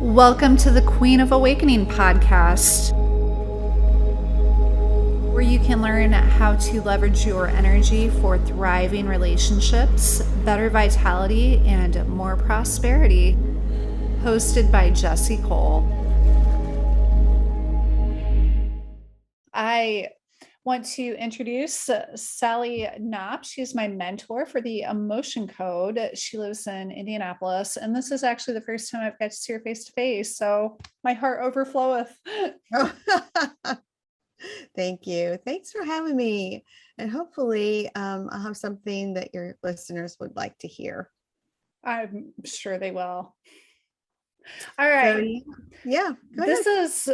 Welcome to the Queen of Awakening podcast, where you can learn how to leverage your energy for thriving relationships, better vitality, and more prosperity. Hosted by Jessie Cole. I want to introduce Sally Knopp. She's my mentor for the Emotion Code. She lives in Indianapolis, and this is actually the first time I've got to see her face to face. So my heart overfloweth. Thank you. Thanks for having me. And hopefully I'll have something that your listeners would like to hear. I'm sure they will. All right. So, yeah. This is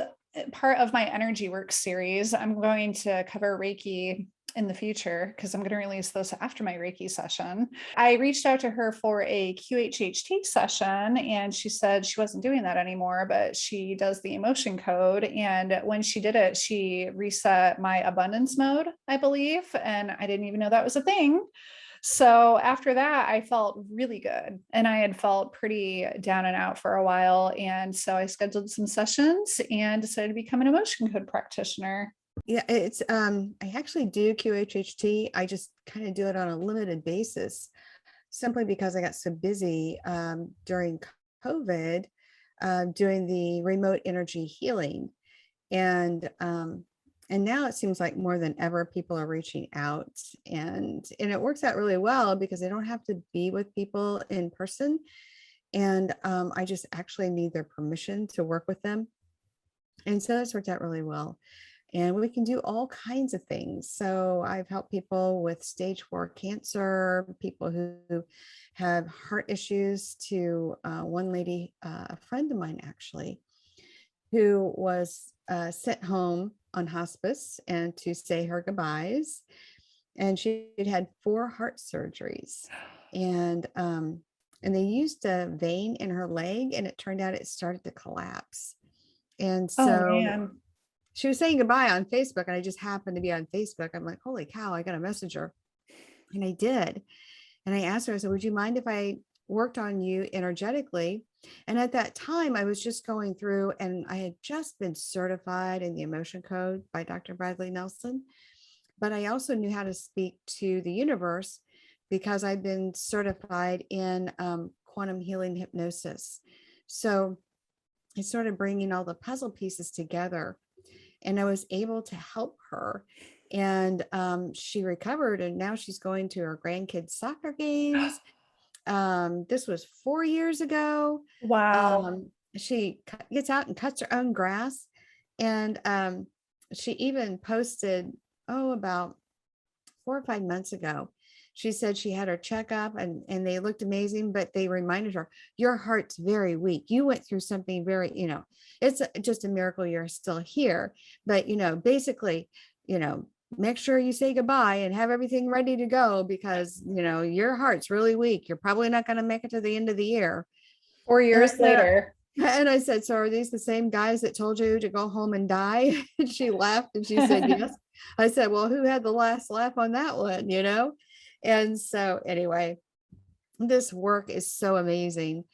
part of my energy work series. I'm going to cover Reiki in the future because I'm going to release this after my Reiki session. I reached out to her for a QHHT session, and she said she wasn't doing that anymore, but she does the emotion code. And when she did it, she reset my abundance mode, I believe. And I didn't even know that was a thing. So after that, I felt really good, and I had felt pretty down and out for a while. And so I scheduled some sessions and decided to become an emotion code practitioner. Yeah, it's I actually do QHHT. I just kind of do it on a limited basis, simply because I got so busy during COVID doing the remote energy healing. And now it seems like more than ever, people are reaching out, and it works out really well because I don't have to be with people in person. And I just actually need their permission to work with them. And so it's worked out really well. And we can do all kinds of things. So I've helped people with stage 4 cancer, people who have heart issues, to one lady, a friend of mine actually, who was sent home on hospice and to say her goodbyes. And she had 4 heart surgeries. And they used a vein in her leg, and it turned out it started to collapse. And so she was saying goodbye on Facebook, and I just happened to be on Facebook. I'm like, holy cow, I got a message her. And I did. And I asked her, I said, would you mind if I worked on you energetically? And at that time, I was just going through, and I had just been certified in the emotion code by Dr. Bradley Nelson. But I also knew how to speak to the universe because I'd been certified in quantum healing hypnosis. So I started bringing all the puzzle pieces together, and I was able to help her. And she recovered, and now she's going to her grandkids' soccer games. This was 4 years ago. Wow. She gets out and cuts her own grass. And she even posted, about 4 or 5 months ago, she said she had her checkup, and they looked amazing, but they reminded her, your heart's very weak. You went through something very, it's just a miracle you're still here. But, basically, make sure you say goodbye and have everything ready to go because, your heart's really weak. You're probably not going to make it to the end of the year. 4 years later. And I said, so are these the same guys that told you to go home and die? And she laughed and she said, yes. I said, well, who had the last laugh on that one, And so anyway, this work is so amazing.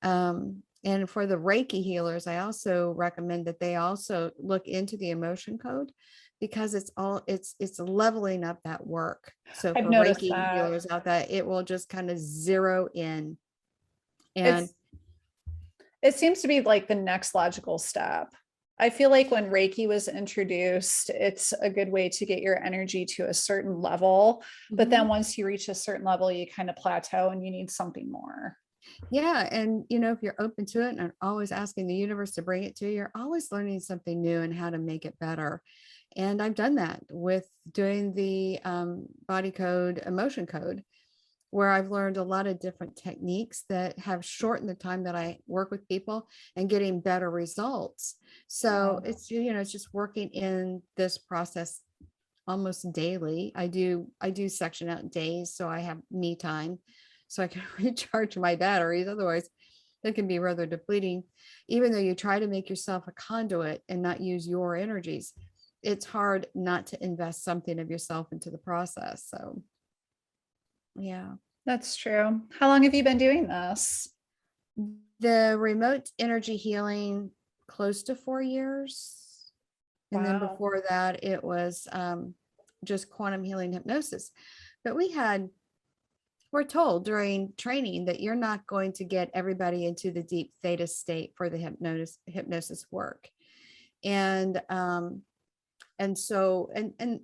And for the Reiki healers, I also recommend that they also look into the emotion code, because it's leveling up that work. So for Reiki healers out there, it will just kind of zero in. And it seems to be like the next logical step. I feel like when Reiki was introduced, it's a good way to get your energy to a certain level. But then once you reach a certain level, you kind of plateau and you need something more. Yeah. And, if you're open to it and always asking the universe to bring it to you, you're always learning something new and how to make it better. And I've done that with doing the body code, emotion code, where I've learned a lot of different techniques that have shortened the time that I work with people and getting better results. So it's just working in this process almost daily. I do section out days, so I have me time so I can recharge my batteries. Otherwise, It can be rather depleting, even though you try to make yourself a conduit and not use your energies. It's hard not to invest something of yourself into the process. So, yeah. That's true. How long have you been doing this? The remote energy healing, close to 4 years. And then Wow. before that, it was just quantum healing hypnosis. But we're told during training that you're not going to get everybody into the deep theta state for the hypnosis work. And so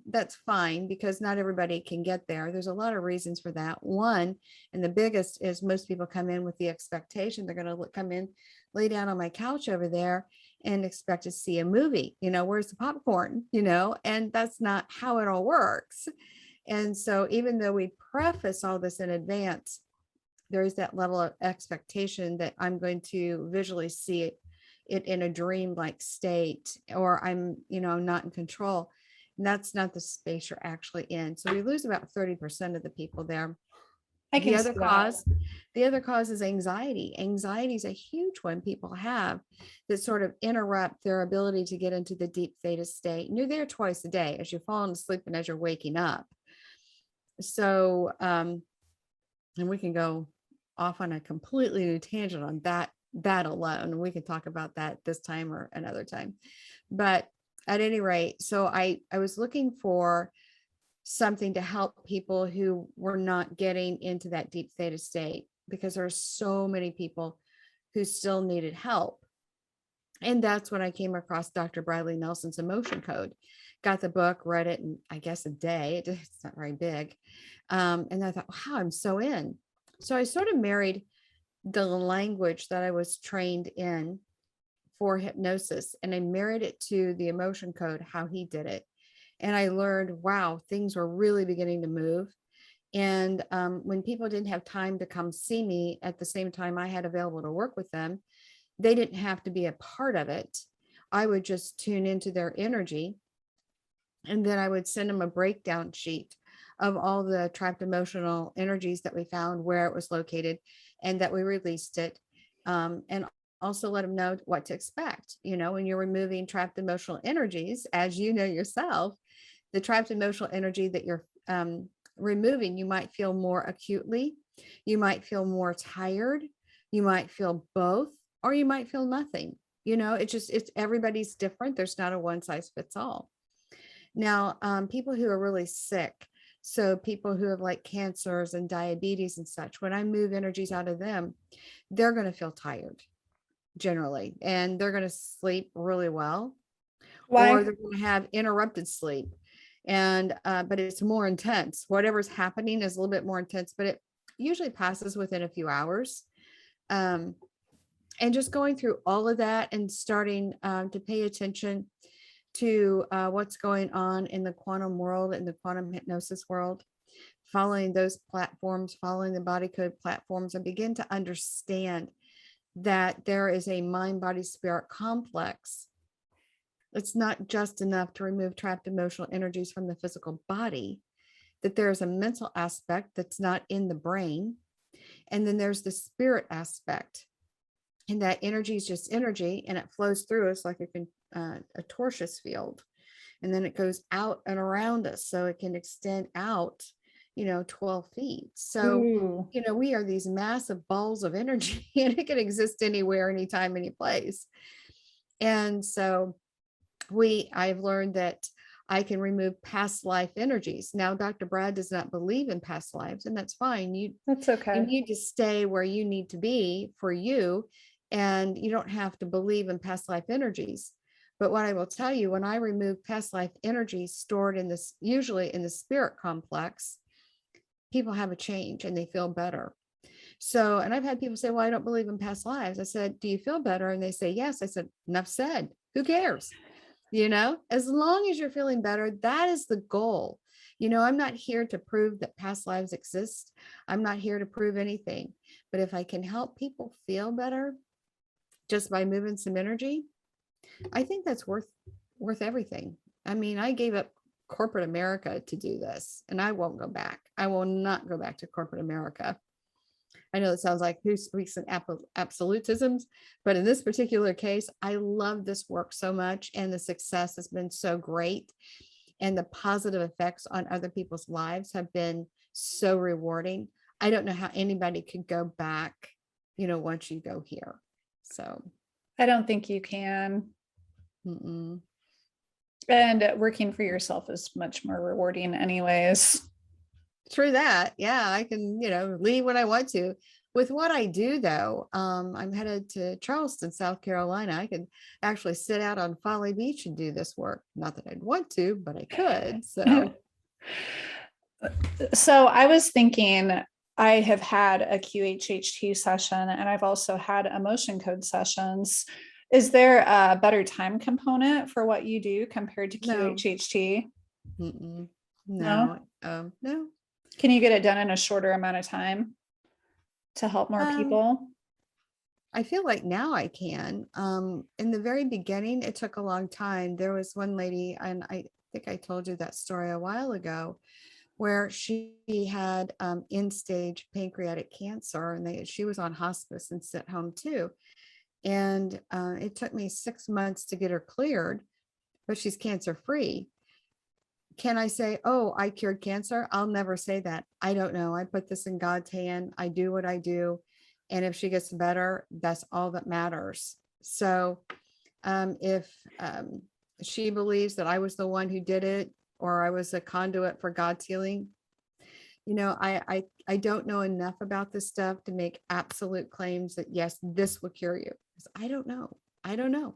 that's fine, because not everybody can get there. There's a lot of reasons for that. One, and the biggest, is most people come in with the expectation they're going to come in, lay down on my couch over there and expect to see a movie. Where's the popcorn? And that's not how it all works. And so even though we preface all this in advance, there is that level of expectation that I'm going to visually see it in a dream-like state, or I'm, not in control. And that's not the space you're actually in. So we lose about 30% of the people there. I The can other see that. the other cause is anxiety. Anxiety is a huge one people have that sort of interrupt their ability to get into the deep theta state. And you're there twice a day, as you're falling asleep and as you're waking up. So, and we can go off on a completely new tangent on that alone. We can talk about that this time or another time. But at any rate, so I was looking for something to help people who were not getting into that deep theta state, because there are so many people who still needed help. And that's when I came across Dr. Bradley Nelson's Emotion Code. Got the book, read it in, I guess, a day. It's not very big. And I thought, wow, I'm so in. So I sort of married the language that I was trained in for hypnosis, and I married it to the emotion code, how he did it. And I learned, wow, things were really beginning to move. And when people didn't have time to come see me at the same time I had available to work with them, they didn't have to be a part of it. I would just tune into their energy. And then I would send them a breakdown sheet of all the trapped emotional energies that we found, where it was located, and that we released it. And also let them know what to expect. When you're removing trapped emotional energies, as you know yourself, the trapped emotional energy that you're removing, you might feel more acutely, you might feel more tired, you might feel both, or you might feel nothing. It's everybody's different. There's not a one size fits all. Now, people who are really sick, so people who have like cancers and diabetes and such, when I move energies out of them, they're going to feel tired generally, and they're going to sleep really well. Why? Or they're going to have interrupted sleep. And, but it's more intense. Whatever's happening is a little bit more intense, but it usually passes within a few hours. And just going through all of that and starting to pay attention to what's going on in the quantum world, in the quantum hypnosis world, following those platforms, following the body code platforms, and begin to understand that there is a mind, body, spirit complex. It's not just enough to remove trapped emotional energies from the physical body, that there's a mental aspect that's not in the brain. And then there's the spirit aspect. And that energy is just energy, and it flows through us like a torus field. And then it goes out and around us, so it can extend out, 12 feet. So, Ooh. we are these massive balls of energy, and it can exist anywhere, anytime, any place. And so I've learned that I can remove past life energies. Now, Dr. Brad does not believe in past lives, and that's fine. That's You okay. need to stay where you need to be for you, and you don't have to believe in past life energies. But what I will tell you, when I remove past life energies stored in this, usually in the spirit complex, people have a change and they feel better. So, and I've had people say, well, I don't believe in past lives. I said, do you feel better? And they say, yes. I said, enough said. Who cares? As long as you're feeling better, that is the goal. I'm not here to prove that past lives exist. I'm not here to prove anything. But if I can help people feel better just by moving some energy, I think that's worth everything. I mean, I gave up corporate America to do this, and I won't go back. I will not go back to corporate America. I know it sounds like who speaks in absolutisms, but in this particular case, I love this work so much, and the success has been so great, and the positive effects on other people's lives have been so rewarding. I don't know how anybody could go back, once you go here. So, I don't think you can. mm-mm. And working for yourself is much more rewarding anyways. True that. Yeah, I can, leave when I want to. With what I do, though, I'm headed to Charleston, South Carolina. I could actually sit out on Folly Beach and do this work. Not that I'd want to, but I could. So, So I was thinking, I have had a QHHT session and I've also had emotion code sessions. Is there a better time component for what you do compared to no, QHHT? no, No? no. Can you get it done in a shorter amount of time to help more Um, people? I feel like now I can. In the very beginning, it took a long time. There was one lady, and I think I told you that story a while ago, where she had end stage pancreatic cancer, and she was on hospice and sent home too. And it took me 6 months to get her cleared, but she's cancer free. Can I say, oh, I cured cancer? I'll never say that. I don't know. I put this in God's hand. I do what I do. And if she gets better, that's all that matters. So if she believes that I was the one who did it, or I was a conduit for God's healing, I don't know enough about this stuff to make absolute claims that yes, this will cure you. I don't know. I don't know.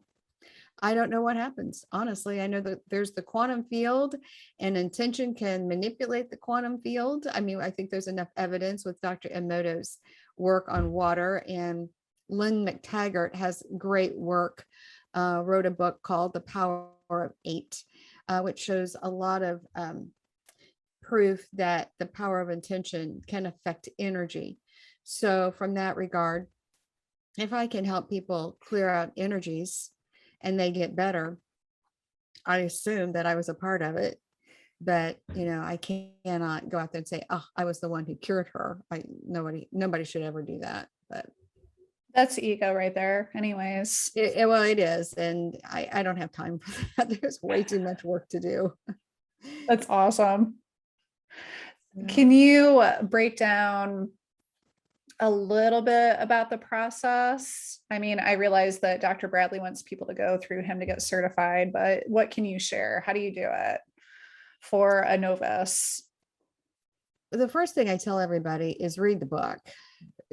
I don't know what happens. Honestly, I know that there's the quantum field, and intention can manipulate the quantum field. I mean, I think there's enough evidence with Dr. Emoto's work on water, and Lynn McTaggart has great work, wrote a book called The Power of Eight, which shows a lot of proof that the power of intention can affect energy. So from that regard, if I can help people clear out energies and they get better, I assume that I was a part of it. But I cannot go out there and say, oh, I was the one who cured her. Nobody should ever do that. But That's ego right there anyways. well, it is. And I don't have time for that. There's way too much work to do. That's awesome. Yeah. Can you break down a little bit about the process? I mean, I realize that Dr. Bradley wants people to go through him to get certified, but what can you share? How do you do it for a novice? The first thing I tell everybody is read the book,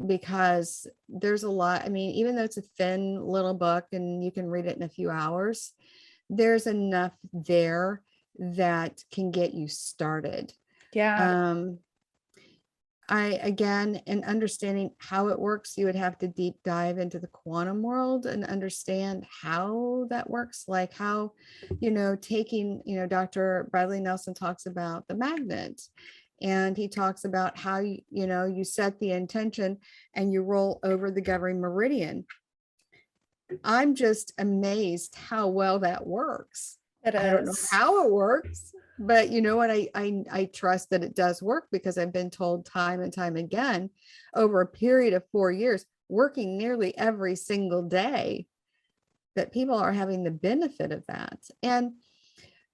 because there's a lot. I mean, even though it's a thin little book and you can read it in a few hours, there's enough there that can get you started. Yeah. Again, in understanding how it works, you would have to deep dive into the quantum world and understand how that works. Like how, taking, Dr. Bradley Nelson talks about the magnet, and he talks about how, you set the intention and you roll over the governing meridian. I'm just amazed how well that works. It I don't know is. how it works, but you know what? I trust that it does work, because I've been told time and time again over a period of 4 years, working nearly every single day, that people are having the benefit of that. And,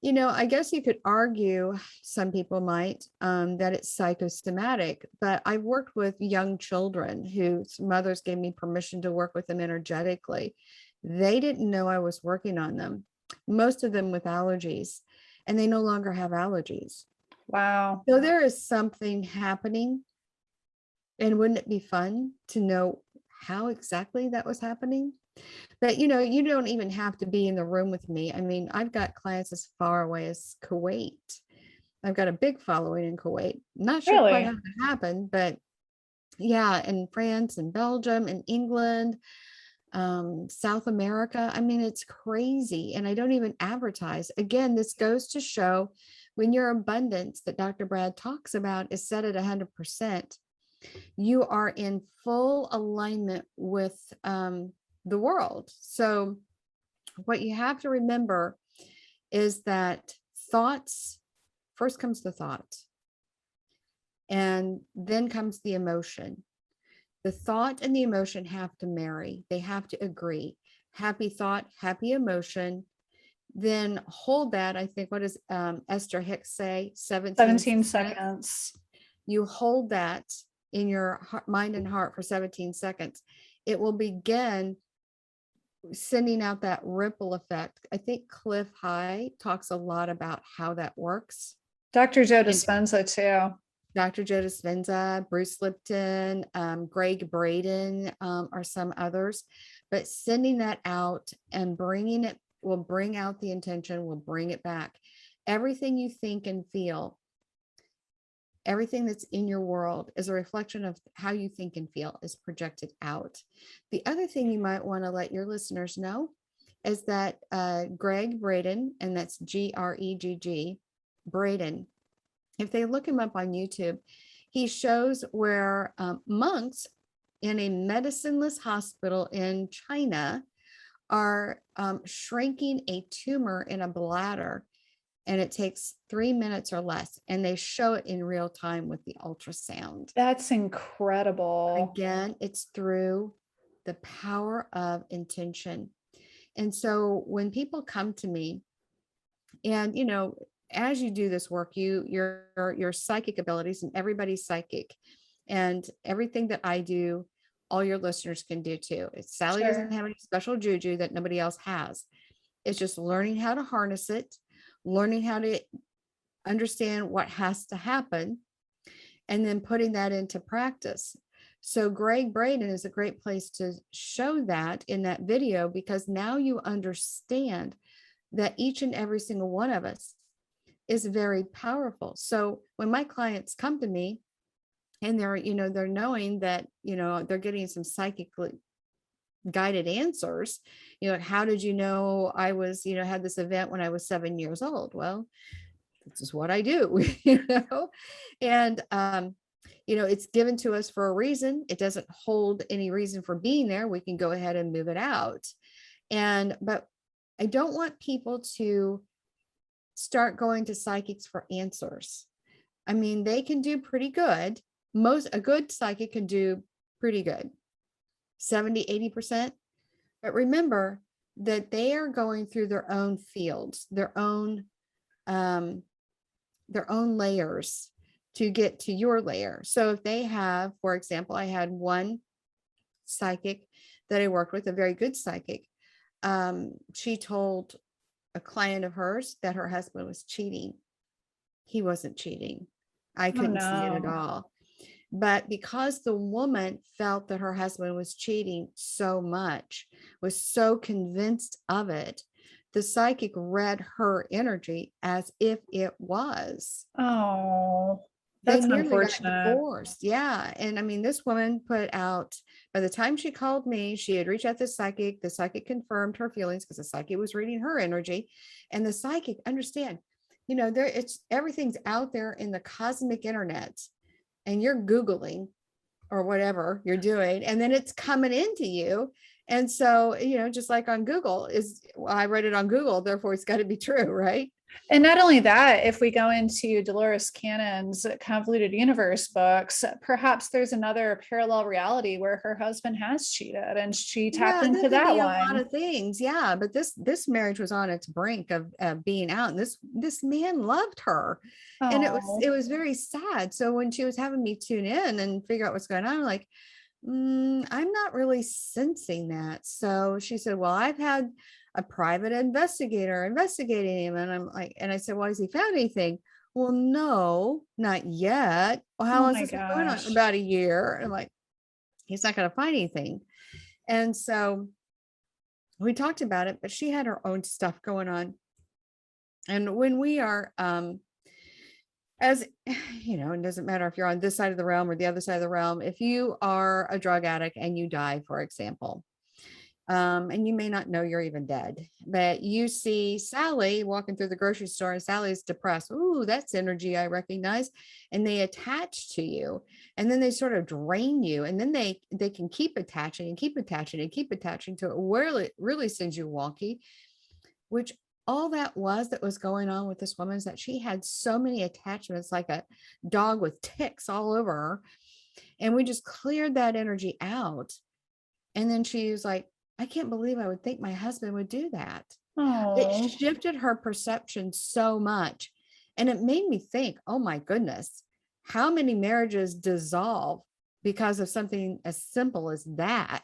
I guess you could argue, some people might, that it's psychosomatic, but I've worked with young children whose mothers gave me permission to work with them energetically. They didn't know I was working on them, most of them with allergies, and they no longer have allergies. Wow. So there is something happening. And wouldn't it be fun to know how exactly that was happening? But you don't even have to be in the room with me. I mean, I've got clients as far away as Kuwait. I've got a big following in Kuwait. Not sure quite how Really? that happened, but yeah, in France and Belgium and England, South America. I mean, it's crazy. And I don't even advertise. Again, this goes to show, when your abundance that Dr. Brad talks about is set at 100%, you are in full alignment with the world. So what you have to remember is that thoughts, first comes the thought, and then comes the emotion. The thought and the emotion have to marry. They have to agree. Happy thought, happy emotion. Then hold that. I think, what does Esther Hicks say? 17 17 seconds. seconds. You hold that in your mind and heart for 17 seconds. It will begin sending out that ripple effect. I think Cliff High talks a lot about how that works. Dr. Joe And Dispenza too. Dr. Joe Dispenza, Bruce Lipton, Greg Braden are some others, but sending that out and bringing it will bring out the intention, will bring it back. Everything you think and feel, everything that's in your world is a reflection of how you think and feel is projected out. The other thing you might want to let your listeners know is that Greg Braden, and that's Gregg, Braden, if they look him up on YouTube, he shows where monks in a medicineless hospital in China are shrinking a tumor in a bladder, and it takes 3 minutes or less, and they show it in real time with the ultrasound. That's incredible. Again, it's through the power of intention. And so when people come to me, and as you do this work, your psychic abilities, and everybody's psychic, and everything that I do, all your listeners can do too. Sally doesn't have any special juju that nobody else has. It's just learning how to harness it, learning how to understand what has to happen, and then putting that into practice. So Greg Braden is a great place to show that in that video, because now you understand that each and every single one of us is very powerful. So when my clients come to me and they're knowing that, they're getting some psychically guided answers, how did you know I was, had this event when I was 7 years old? Well, this is what I do, and, it's given to us for a reason. It doesn't hold any reason for being there. We can go ahead and move it out. But I don't want people to start going to psychics for answers. I mean, they can do pretty good. A good psychic can do pretty good, 70, 80%. But remember that they are going through their own fields, their own layers to get to your layer. So if they have, for example, I had one psychic that I worked with, a very good psychic. She told a client of hers that her husband was cheating. He wasn't cheating. I couldn't see it at all. But because the woman felt that her husband was cheating so much, was so convinced of it, the psychic read her energy as if it was. Oh, that's they nearly unfortunate. got divorced. Yeah. And I mean, this woman put out, by the time she called me, she had reached out to the psychic. The psychic confirmed her feelings because the psychic was reading her energy. And the psychic, understand, everything's out there in the cosmic internet, and you're Googling or whatever you're doing, and then it's coming into you. And so, just like on Google I read it on Google, therefore it's got to be true, right? And not only that, if we go into Delores Cannon's Convoluted Universe books, perhaps there's another parallel reality where her husband has cheated and she tapped into that be one. A lot of things. Yeah. But this marriage was on its brink of being out. And this man loved her. Oh. And it was very sad. So when she was having me tune in and figure out what's going on, I'm like, I'm not really sensing that. So she said, well, I've had a private investigator investigating him. And I'm like, and I said, well, has he found anything? Well, no, not yet. Well, how long has this been going on? About a year. And I'm like, he's not going to find anything. And so we talked about it, but she had her own stuff going on. And when we are, as it doesn't matter if you're on this side of the realm or the other side of the realm, if you are a drug addict and you die, for example, and you may not know you're even dead, but you see Sally walking through the grocery store and Sally's depressed. Ooh, that's energy I recognize. And they attach to you, and then they sort of drain you. And then they can keep attaching and keep attaching and keep attaching to it, where it really sends you wonky, which all that was going on with this woman is that she had so many attachments, like a dog with ticks all over her. And we just cleared that energy out. And then she was like, I can't believe I would think my husband would do that. It Oh, shifted her perception so much. And it made me think, oh my goodness, how many marriages dissolve because of something as simple as that?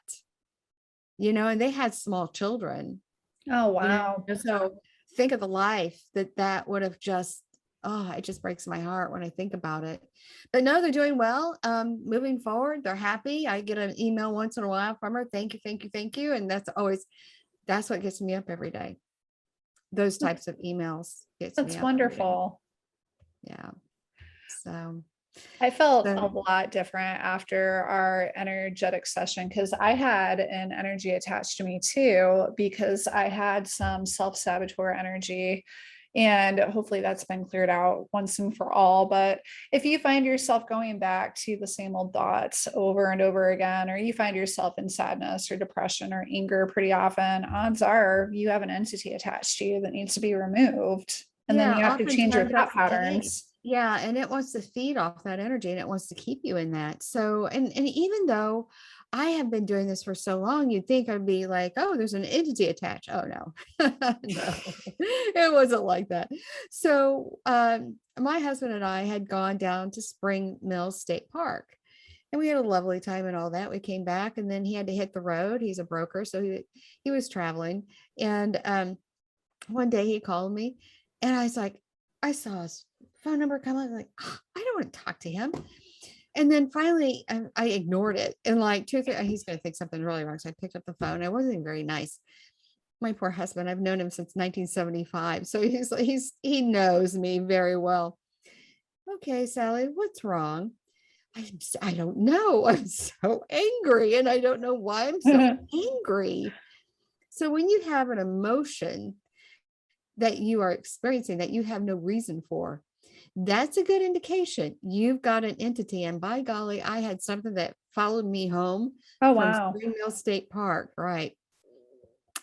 And they had small children, oh, wow. so think of the life that would have just, oh, it just breaks my heart when I think about it. But no, they're doing well. Moving forward, they're happy. I get an email once in a while from her. Thank you, thank you, thank you. And that's what gets me up every day. Those types of emails gets me That's up every day. wonderful. Yeah. So, I felt a so lot different after our energetic session because I had an energy attached to me too, because I had some self-saboteur energy. And hopefully that's been cleared out once and for all. But if you find yourself going back to the same old thoughts over and over again, or you find yourself in sadness or depression or anger pretty often, odds are you have an entity attached to you that needs to be removed. And then yeah, you have to change your oftentimes thought that's the case. patterns. Yeah, and it wants to feed off that energy and it wants to keep you in that. So, and even though I have been doing this for so long, you'd think I'd be like, oh, there's an entity attached. Oh no, no, it wasn't like that. So, my husband and I had gone down to Spring Mills State Park, and we had a lovely time and all that. We came back, and then he had to hit the road. He's a broker, so he was traveling, and one day he called me, and I was like, I saw his phone number come up, like, "Oh, I don't want to talk to him." And then finally I ignored it. And like two or three, he's going to think something really wrong. So I picked up the phone. I wasn't even very nice. My poor husband, I've known him since 1975. So he knows me very well. Okay, Sally, what's wrong? I don't know. I'm so angry and I don't know why I'm so angry. So when you have an emotion that you are experiencing that you have no reason for, that's a good indication you've got an entity. And by golly, I had something that followed me home Oh, from wow. Springmill State Park, right?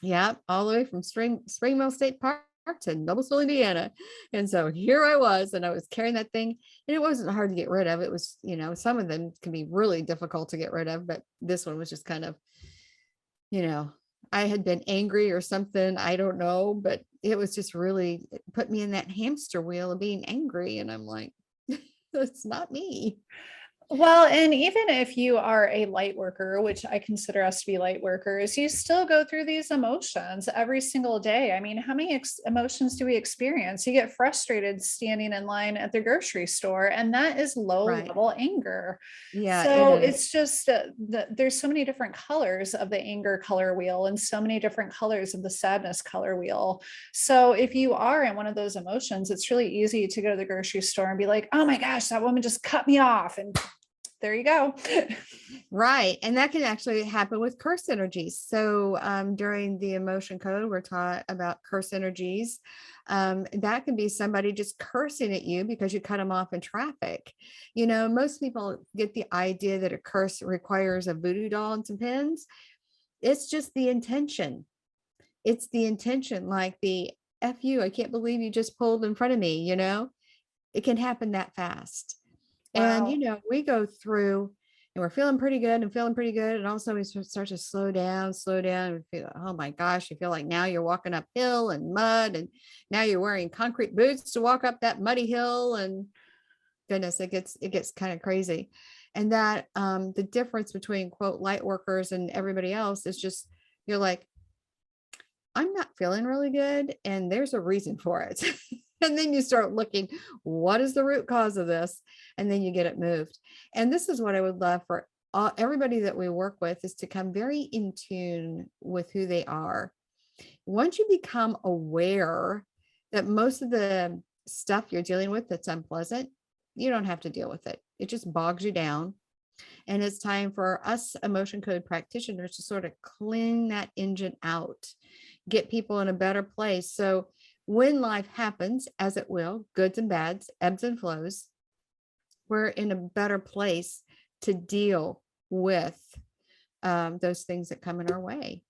Yeah, all the way from Springmill State Park to Noblesville, Indiana. And so here I was, and I was carrying that thing, and it wasn't hard to get rid of. It was, some of them can be really difficult to get rid of, but this one was just kind of, I had been angry or something. I don't know, but it was just really, it put me in that hamster wheel of being angry. And I'm like, that's not me. Well, and even if you are a light worker, which I consider us to be light workers, you still go through these emotions every single day. I mean, how many emotions do we experience? You get frustrated standing in line at the grocery store, and that is low Right. level anger. Yeah, it So is. it's just there's so many different colors of the anger color wheel and so many different colors of the sadness color wheel. So if you are in one of those emotions, it's really easy to go to the grocery store and be like, oh my gosh, that woman just cut me off. And there you go. Right. And that can actually happen with curse energies. So during the emotion code, we're taught about curse energies. That can be somebody just cursing at you because you cut them off in traffic. Most people get the idea that a curse requires a voodoo doll and some pins. It's just the intention. It's the intention, like the F you, I can't believe you just pulled in front of me, it can happen that fast. And, Wow. we go through and we're feeling pretty good and feeling pretty good. And also we start to slow down and feel, oh my gosh, you feel like now you're walking uphill and mud, and now you're wearing concrete boots to walk up that muddy hill. And goodness, it gets kind of crazy. And that the difference between quote light workers and everybody else is just, you're like, I'm not feeling really good, and there's a reason for it. And then you start looking, what is the root cause of this? And then you get it moved. And this is what I would love for everybody that we work with, is to come very in tune with who they are. Once you become aware that most of the stuff you're dealing with that's unpleasant, you don't have to deal with it. It just bogs you down. And it's time for us emotion code practitioners to sort of clean that engine out, get people in a better place. So when life happens, as it will, goods and bads, ebbs and flows, we're in a better place to deal with those things that come in our way.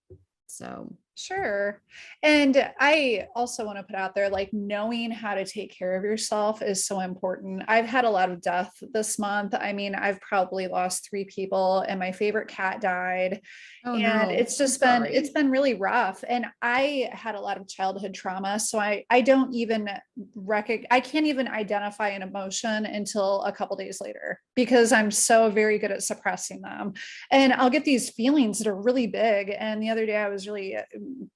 So Sure. And I also want to put out there, like, knowing how to take care of yourself is so important. I've had a lot of death this month. I mean, I've probably lost 3 people, and my favorite cat died. Oh And no, it's I'm just been, it's sorry. been really rough. And I had a lot of childhood trauma. So I don't even I can't even identify an emotion until a couple days later because I'm so very good at suppressing them. And I'll get these feelings that are really big. And the other day I was really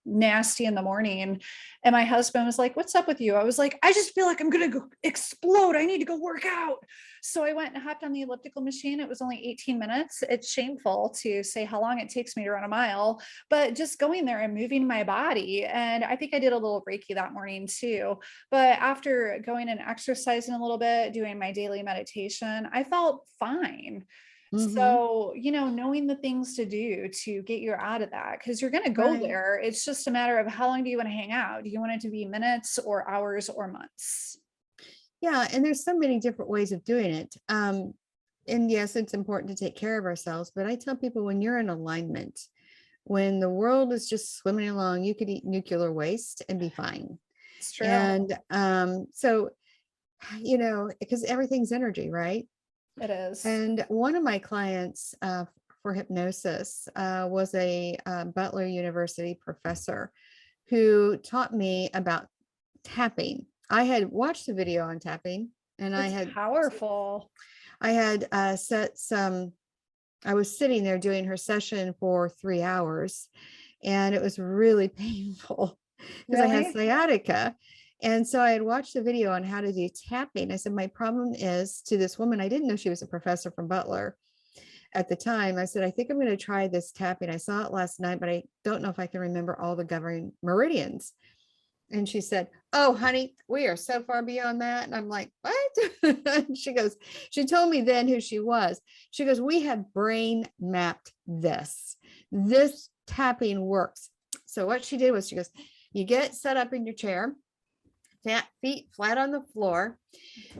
nasty in the morning, and my husband was like, "What's up with you?" I was like, "I just feel like I'm gonna go explode. I need to go work out." So I went and hopped on the elliptical machine. It was only 18 minutes. It's shameful to say how long it takes me to run a mile, but just going there and moving my body. And I think I did a little Reiki that morning too. But after going and exercising a little bit, doing my daily meditation, I felt fine. Mm-hmm. So, knowing the things to do to get you out of that, because you're going to go Right. there. It's just a matter of how long do you want to hang out? Do you want it to be minutes or hours or months? Yeah, and there's so many different ways of doing it. And yes, it's important to take care of ourselves, but I tell people when you're in alignment, when the world is just swimming along, you could eat nuclear waste and be fine. It's true. And so, because everything's energy, right? It is. And one of my clients for hypnosis was a Butler University professor who taught me about tapping. I had watched a video on tapping, and It's powerful. set some. I was sitting there doing her session for 3 hours, and it was really painful because I had Really? sciatica. And so I had watched a video on how to do tapping. I said, my problem is to this woman, I didn't know she was a professor from Butler at the time. I said, I think I'm going to try this tapping. I saw it last night, but I don't know if I can remember all the governing meridians. And she said, "Oh, honey, we are so far beyond that." And I'm like, "What?" She goes, she told me then who she was. She goes, "We have brain mapped this. This tapping works." So what she did was she goes, "You get set up in your chair, feet flat on the floor,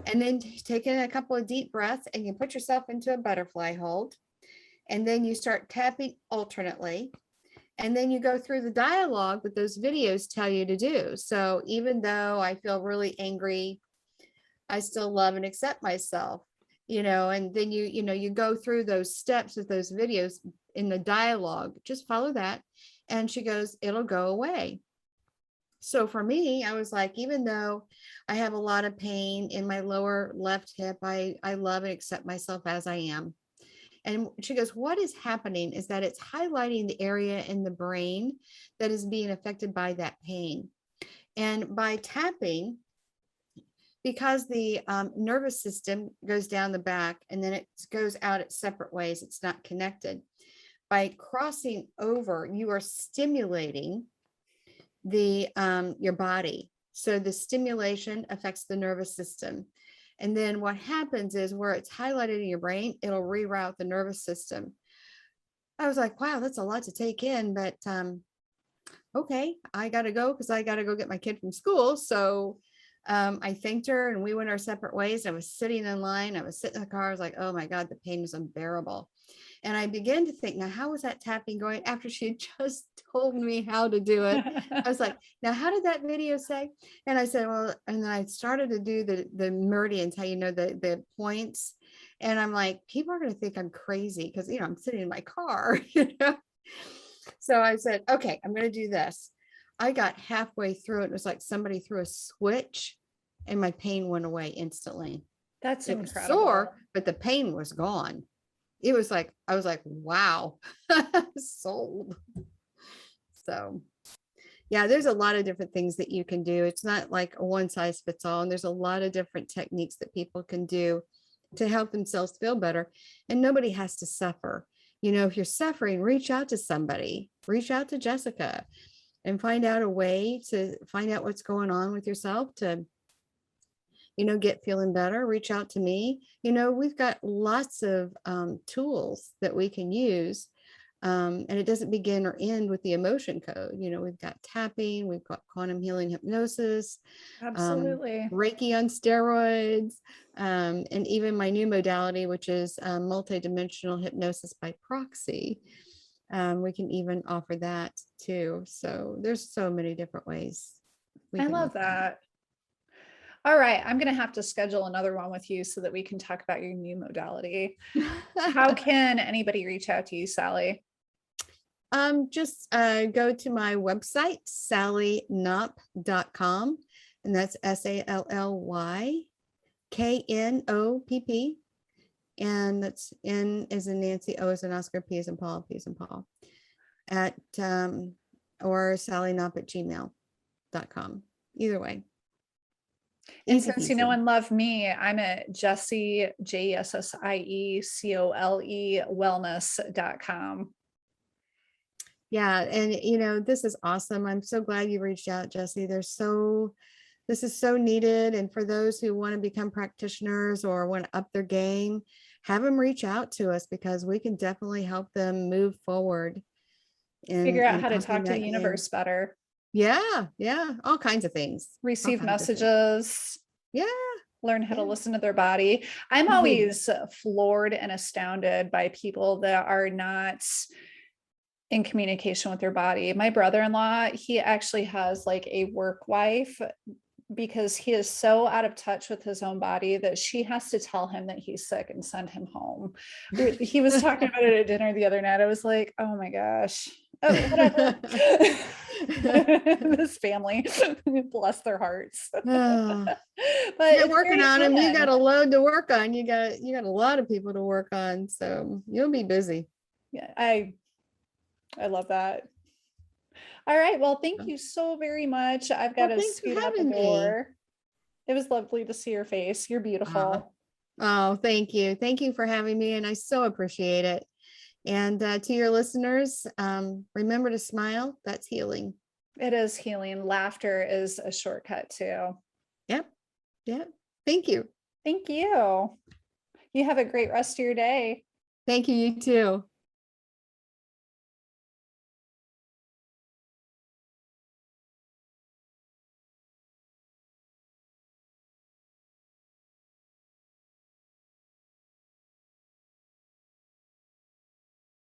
and then take in a couple of deep breaths, and you put yourself into a butterfly hold. And then you start tapping alternately. And then you go through the dialogue that those videos tell you to do. So even though I feel really angry, I still love and accept myself, and then you go through those steps with those videos in the dialogue. Just follow that. And she goes, it'll go away. So for me, I was like, even though I have a lot of pain in my lower left hip, I love and accept myself as I am. And she goes, what is happening is that it's highlighting the area in the brain that is being affected by that pain. And by tapping, because the nervous system goes down the back and then it goes out at separate ways, it's not connected. By crossing over, you are stimulating the your body. So the stimulation affects the nervous system. And then what happens is where it's highlighted in your brain, it'll reroute the nervous system. I was like, wow, that's a lot to take in, but okay, I got to go because I got to go get my kid from school. So I thanked her and we went our separate ways. I was sitting in line. I was sitting in the car. I was like, oh my God, the pain was unbearable. And I began to think, now, how was that tapping going after she had just told me how to do it? I was like, now, how did that video say? And I said, well, and then I started to do the meridians, how the points. And I'm like, people are going to think I'm crazy because, I'm sitting in my car, So I said, okay, I'm going to do this. I got halfway through it. It was like somebody threw a switch and my pain went away instantly. That's It was incredible. sore, but the pain was gone. It was like, I was like, wow, sold. So yeah, there's a lot of different things that you can do. It's not like a one size fits all. And there's a lot of different techniques that people can do to help themselves feel better. And nobody has to suffer. If you're suffering, reach out to somebody, reach out to Jessica and find out a way to find out what's going on with yourself to get feeling better. Reach out to me. We've got lots of tools that we can use. And it doesn't begin or end with the emotion code. We've got tapping, we've got quantum healing hypnosis, Absolutely. Reiki on steroids, and even my new modality, which is multidimensional hypnosis by proxy. We can even offer that too. So there's so many different ways. I love that. All right. I'm going to have to schedule another one with you so that we can talk about your new modality. How can anybody reach out to you, Sally? Just go to my website, sallyknopp.com, and that's SALLYKNOPP. And that's N as in Nancy, O as in Oscar, P as in Paul, P as in Paul, at or sallyknopp@gmail.com. Either way. And Easy since you peasy. know and love me, I'm at Jessie, JESSIE COLE wellness.com. Yeah. And this is awesome. I'm so glad you reached out, Jessie. This is so needed. And for those who want to become practitioners or want to up their game, have them reach out to us, because we can definitely help them move forward and figure out how to talk to the universe better. Yeah. All kinds of things. Receive messages. Yeah. Learn how to listen to their body. I'm always floored and astounded by people that are not in communication with their body. My brother-in-law, he actually has like a work wife, because he is so out of touch with his own body that she has to tell him that he's sick and send him home. He was talking about it at dinner the other night. I was like, oh my gosh. Oh, whatever. This family, bless their hearts. But you're working on them. You got a load to work on. You got a lot of people to work on, so you'll be busy. Yeah, I love that. All right. Well, thank you so very much. I've got to scoot out the door. It was lovely to see your face. You're beautiful. Oh, thank you. Thank you for having me. And I so appreciate it. And to your listeners, remember to smile. That's healing. It is healing. Laughter is a shortcut too. Yep. Thank you. Thank you. You have a great rest of your day. Thank you. You too.